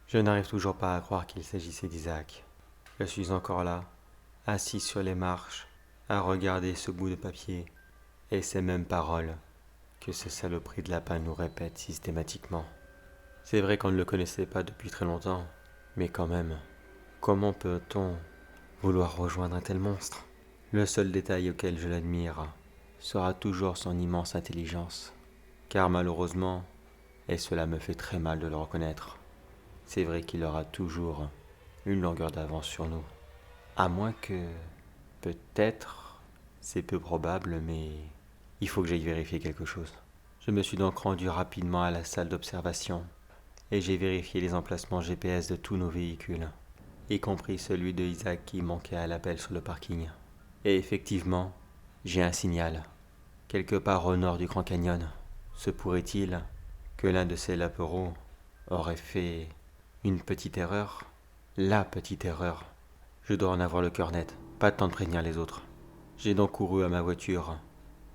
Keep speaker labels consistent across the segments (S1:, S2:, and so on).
S1: Je n'arrive toujours pas à croire qu'il s'agissait d'Isaac. Je suis encore là, assis sur les marches, à regarder ce bout de papier et ces mêmes paroles que ce saloperie de lapin nous répète systématiquement. C'est vrai qu'on ne le connaissait pas depuis très longtemps, mais quand même, comment peut-on vouloir rejoindre un tel monstre? Le seul détail auquel je l'admire sera toujours son immense intelligence, car malheureusement, et cela me fait très mal de le reconnaître, c'est vrai qu'il aura toujours une longueur d'avance sur nous. À moins que, peut-être, c'est peu probable, mais il faut que j'aille vérifier quelque chose. Je me suis donc rendu rapidement à la salle d'observation et j'ai vérifié les emplacements GPS de tous nos véhicules, y compris celui de Isaac qui manquait à l'appel sur le parking. Et effectivement, j'ai un signal, quelque part au nord du Grand Canyon. Se pourrait-il que l'un de ces lapereaux aurait fait une petite erreur? La petite erreur. Je dois en avoir le cœur net, pas de temps de prévenir les autres. J'ai donc couru à ma voiture,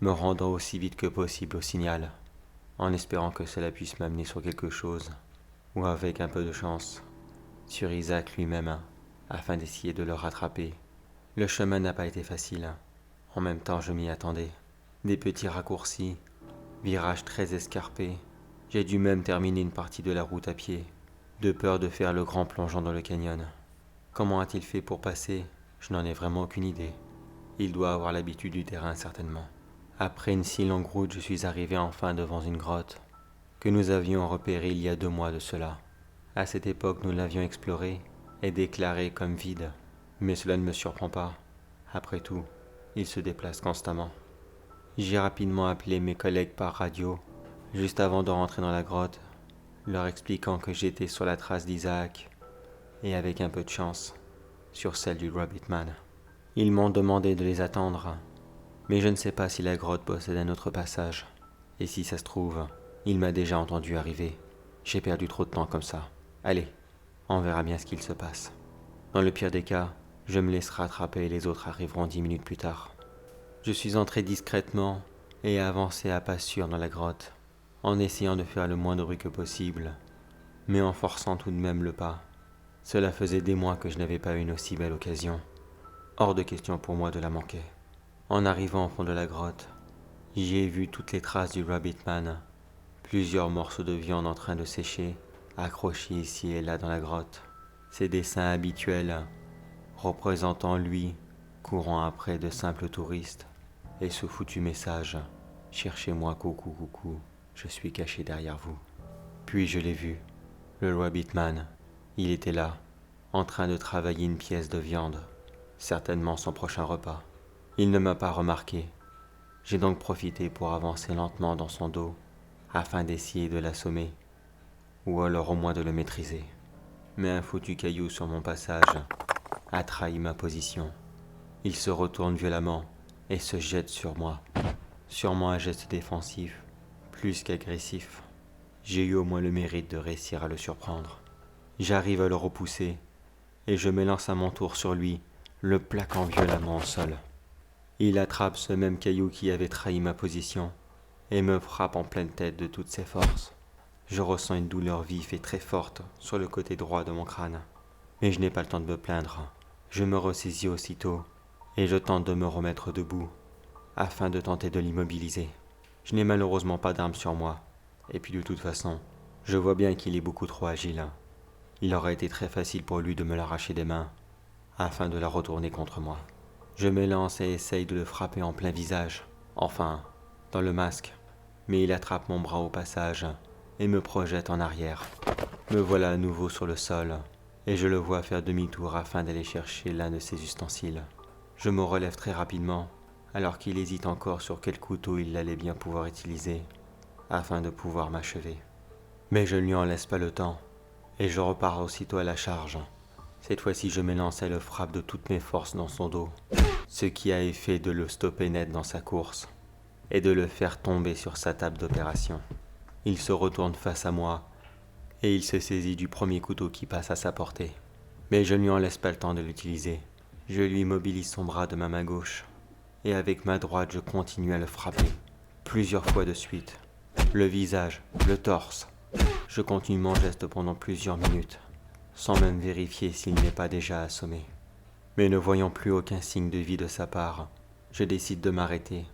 S1: me rendant aussi vite que possible au signal, en espérant que cela puisse m'amener sur quelque chose, ou avec un peu de chance, sur Isaac lui-même, afin d'essayer de le rattraper. Le chemin n'a pas été facile. En même temps, je m'y attendais. Des petits raccourcis, virages très escarpés. J'ai dû même terminer une partie de la route à pied, de peur de faire le grand plongeon dans le canyon. Comment a-t-il fait pour passer? Je n'en ai vraiment aucune idée. Il doit avoir l'habitude du terrain, certainement. Après une si longue route, je suis arrivé enfin devant une grotte que nous avions repérée il y a 2 mois de cela. À cette époque, nous l'avions explorée et déclarée comme vide. Mais cela ne me surprend pas. Après tout, il se déplace constamment. J'ai rapidement appelé mes collègues par radio, juste avant de rentrer dans la grotte, leur expliquant que j'étais sur la trace d'Isaac et avec un peu de chance, sur celle du Rabbitman. Ils m'ont demandé de les attendre, mais je ne sais pas si la grotte possède un autre passage. Et si ça se trouve, il m'a déjà entendu arriver. J'ai perdu trop de temps comme ça. Allez, on verra bien ce qu'il se passe. Dans le pire des cas, je me laisserai attraper et les autres arriveront 10 minutes plus tard. Je suis entré discrètement et avancé à pas sûr dans la grotte, en essayant de faire le moins de bruit que possible, mais en forçant tout de même le pas. Cela faisait des mois que je n'avais pas eu une aussi belle occasion. Hors de question pour moi de la manquer. En arrivant au fond de la grotte, j'y ai vu toutes les traces du Rabbitman, plusieurs morceaux de viande en train de sécher, accrochés ici et là dans la grotte. Ces dessins habituels, représentant lui, courant après de simples touristes, et ce foutu message, cherchez-moi coucou coucou, je suis caché derrière vous. Puis je l'ai vu, le Rabbitman, il était là, en train de travailler une pièce de viande, certainement son prochain repas. Il ne m'a pas remarqué. J'ai donc profité pour avancer lentement dans son dos, afin d'essayer de l'assommer, ou alors au moins de le maîtriser. Mais un foutu caillou sur mon passage a trahi ma position. Il se retourne violemment et se jette sur moi. Sûrement un geste défensif, plus qu'agressif. J'ai eu au moins le mérite de réussir à le surprendre. J'arrive à le repousser et je me lance à mon tour sur lui, le plaquant violemment au sol. Il attrape ce même caillou qui avait trahi ma position et me frappe en pleine tête de toutes ses forces. Je ressens une douleur vive et très forte sur le côté droit de mon crâne. Mais je n'ai pas le temps de me plaindre. Je me ressaisis aussitôt et je tente de me remettre debout afin de tenter de l'immobiliser. Je n'ai malheureusement pas d'arme sur moi et puis de toute façon, je vois bien qu'il est beaucoup trop agile. Il aurait été très facile pour lui de me l'arracher des mains afin de la retourner contre moi. Je me lance et essaye de le frapper en plein visage, enfin, dans le masque, mais il attrape mon bras au passage et me projette en arrière. Me voilà à nouveau sur le sol, et je le vois faire demi-tour afin d'aller chercher l'un de ses ustensiles. Je me relève très rapidement, alors qu'il hésite encore sur quel couteau il allait bien pouvoir utiliser, afin de pouvoir m'achever. Mais je ne lui en laisse pas le temps, et je repars aussitôt à la charge. Cette fois-ci, je me lance et le frappe de toutes mes forces dans son dos, ce qui a effet de le stopper net dans sa course et de le faire tomber sur sa table d'opération. Il se retourne face à moi et il se saisit du premier couteau qui passe à sa portée. Mais je ne lui en laisse pas le temps de l'utiliser. Je lui immobilise son bras de ma main gauche et avec ma droite, je continue à le frapper, plusieurs fois de suite. Le visage, le torse. Je continue mon geste pendant plusieurs minutes, sans même vérifier s'il n'est pas déjà assommé. Mais ne voyant plus aucun signe de vie de sa part, je décide de m'arrêter.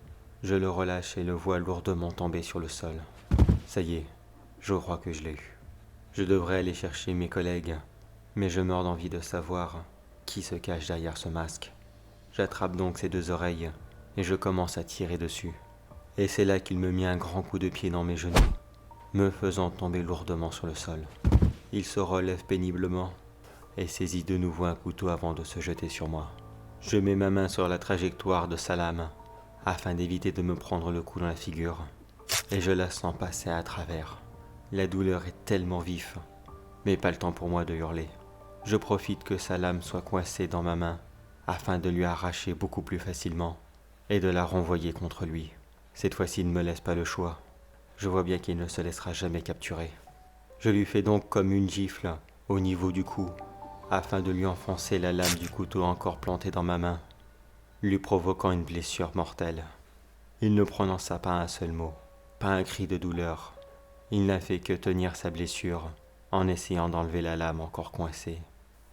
S1: Je le relâche et le vois lourdement tomber sur le sol. Ça y est, je crois que je l'ai eu. Je devrais aller chercher mes collègues, mais je meurs d'envie de savoir qui se cache derrière ce masque. J'attrape donc ses deux oreilles et je commence à tirer dessus. Et c'est là qu'il me mit un grand coup de pied dans mes genoux, me faisant tomber lourdement sur le sol. Il se relève péniblement et saisit de nouveau un couteau avant de se jeter sur moi. Je mets ma main sur la trajectoire de sa lame afin d'éviter de me prendre le coup dans la figure, et je la sens passer à travers. La douleur est tellement vive, mais pas le temps pour moi de hurler. Je profite que sa lame soit coincée dans ma main afin de lui arracher beaucoup plus facilement et de la renvoyer contre lui. Cette fois-ci, il ne me laisse pas le choix. Je vois bien qu'il ne se laissera jamais capturer. Je lui fais donc comme une gifle au niveau du cou, afin de lui enfoncer la lame du couteau encore plantée dans ma main, lui provoquant une blessure mortelle. Il ne prononça pas un seul mot, pas un cri de douleur. Il n'a fait que tenir sa blessure en essayant d'enlever la lame encore coincée.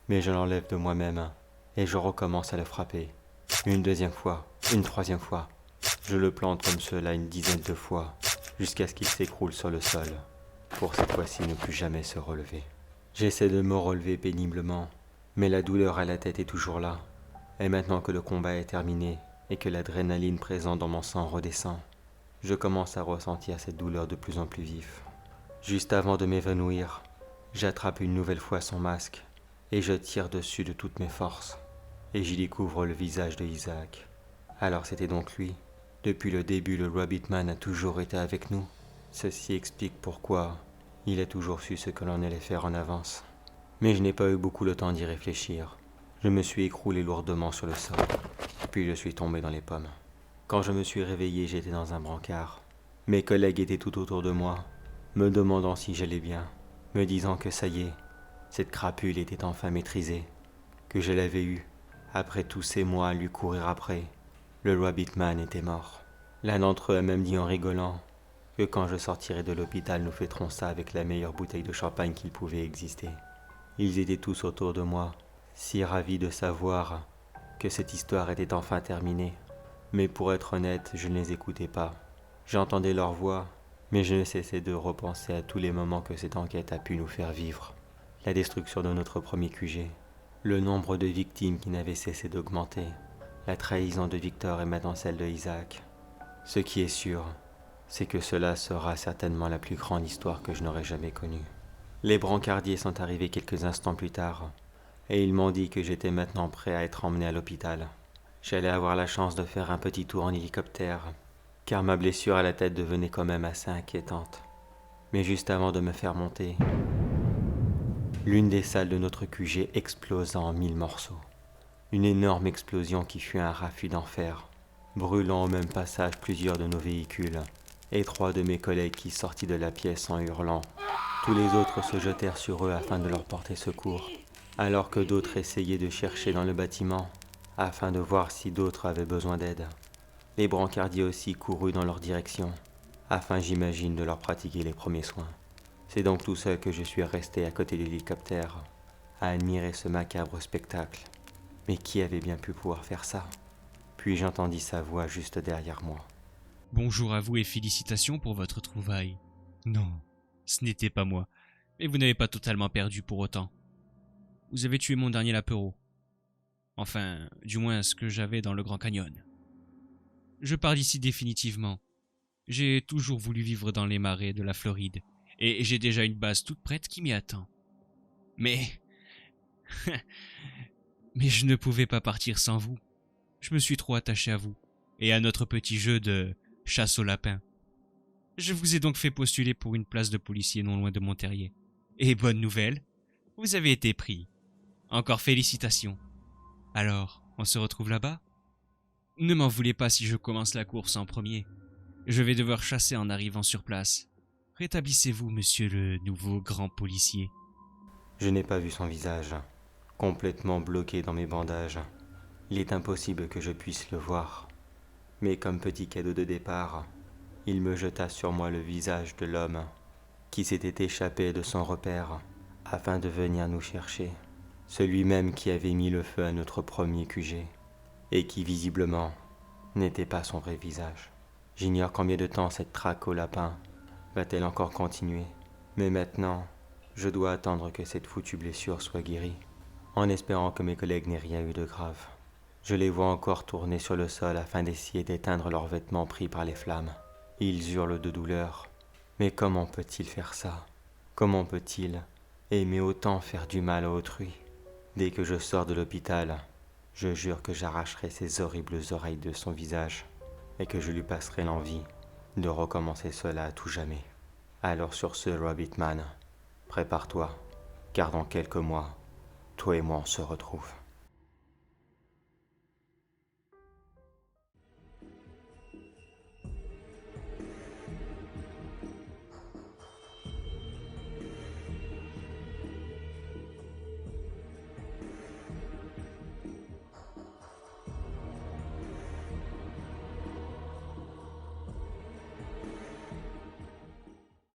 S1: Mais je l'enlève de moi-même et je recommence à le frapper. Une deuxième fois, une troisième fois. Je le plante comme cela une dizaine de fois, jusqu'à ce qu'il s'écroule sur le sol, pour cette fois-ci ne plus jamais se relever. J'essaie de me relever péniblement, mais la douleur à la tête est toujours là. Et maintenant que le combat est terminé et que l'adrénaline présente dans mon sang redescend, je commence à ressentir cette douleur de plus en plus vive. Juste avant de m'évanouir, j'attrape une nouvelle fois son masque et je tire dessus de toutes mes forces. Et j'y découvre le visage de Isaac. Alors c'était donc lui. Depuis le début, le Rabbitman a toujours été avec nous. Ceci explique pourquoi il a toujours su ce que l'on allait faire en avance. Mais je n'ai pas eu beaucoup le temps d'y réfléchir. Je me suis écroulé lourdement sur le sol, puis je suis tombé dans les pommes. Quand je me suis réveillé, j'étais dans un brancard. Mes collègues étaient tout autour de moi, me demandant si j'allais bien, me disant que ça y est, cette crapule était enfin maîtrisée, que je l'avais eue, après tous ces mois à lui courir après. Le Rabbitman était mort. L'un d'entre eux a même dit en rigolant que quand je sortirai de l'hôpital, nous fêterons ça avec la meilleure bouteille de champagne qu'il pouvait exister. Ils étaient tous autour de moi, si ravis de savoir que cette histoire était enfin terminée. Mais pour être honnête, je ne les écoutais pas. J'entendais leur voix, mais je ne cessais de repenser à tous les moments que cette enquête a pu nous faire vivre. La destruction de notre premier QG, le nombre de victimes qui n'avaient cessé d'augmenter, la trahison de Victor et maintenant celle de Isaac. Ce qui est sûr, c'est que cela sera certainement la plus grande histoire que je n'aurai jamais connue. Les brancardiers sont arrivés quelques instants plus tard, et ils m'ont dit que j'étais maintenant prêt à être emmené à l'hôpital. J'allais avoir la chance de faire un petit tour en hélicoptère, car ma blessure à la tête devenait quand même assez inquiétante. Mais juste avant de me faire monter, l'une des salles de notre QG explosa en 1000 morceaux. Une énorme explosion qui fut un raffut d'enfer, brûlant au même passage plusieurs de nos véhicules, et 3 de mes collègues qui sortit de la pièce en hurlant. Tous les autres se jetèrent sur eux afin de leur porter secours, alors que d'autres essayaient de chercher dans le bâtiment, afin de voir si d'autres avaient besoin d'aide. Les brancardiers aussi coururent dans leur direction, afin j'imagine de leur pratiquer les premiers soins. C'est donc tout seul que je suis resté à côté de l'hélicoptère, à admirer ce macabre spectacle. Mais qui avait bien pu pouvoir faire ça? Puis j'entendis sa voix juste derrière moi.
S2: Bonjour à vous et félicitations pour votre trouvaille. Non, ce n'était pas moi, mais vous n'avez pas totalement perdu pour autant. Vous avez tué mon dernier lapereau. Enfin, du moins ce que j'avais dans le Grand Canyon. Je pars d'ici définitivement. J'ai toujours voulu vivre dans les marais de la Floride, et j'ai déjà une base toute prête qui m'y attend. Mais... mais je ne pouvais pas partir sans vous. Je me suis trop attaché à vous, et à notre petit jeu de chasse au lapin. Je vous ai donc fait postuler pour une place de policier non loin de mon terrier. Et bonne nouvelle, vous avez été pris. Encore félicitations. Alors, on se retrouve là-bas? Ne m'en voulez pas si je commence la course en premier. Je vais devoir chasser en arrivant sur place. Rétablissez-vous, monsieur le nouveau grand policier.
S1: Je n'ai pas vu son visage, complètement bloqué dans mes bandages. Il est impossible que je puisse le voir. Mais comme petit cadeau de départ, il me jeta sur moi le visage de l'homme qui s'était échappé de son repère afin de venir nous chercher, celui même qui avait mis le feu à notre premier QG, et qui visiblement n'était pas son vrai visage. J'ignore combien de temps cette traque au lapin va-t-elle encore continuer, mais maintenant, je dois attendre que cette foutue blessure soit guérie, en espérant que mes collègues n'aient rien eu de grave. Je les vois encore tourner sur le sol afin d'essayer d'éteindre leurs vêtements pris par les flammes. Ils hurlent de douleur. Mais comment peut-il faire ça? Comment peut-il aimer autant faire du mal à autrui? Dès que je sors de l'hôpital, je jure que j'arracherai ces horribles oreilles de son visage et que je lui passerai l'envie de recommencer cela à tout jamais. Alors sur ce, Rabbitman, prépare-toi, car dans quelques mois, toi et moi on se retrouve.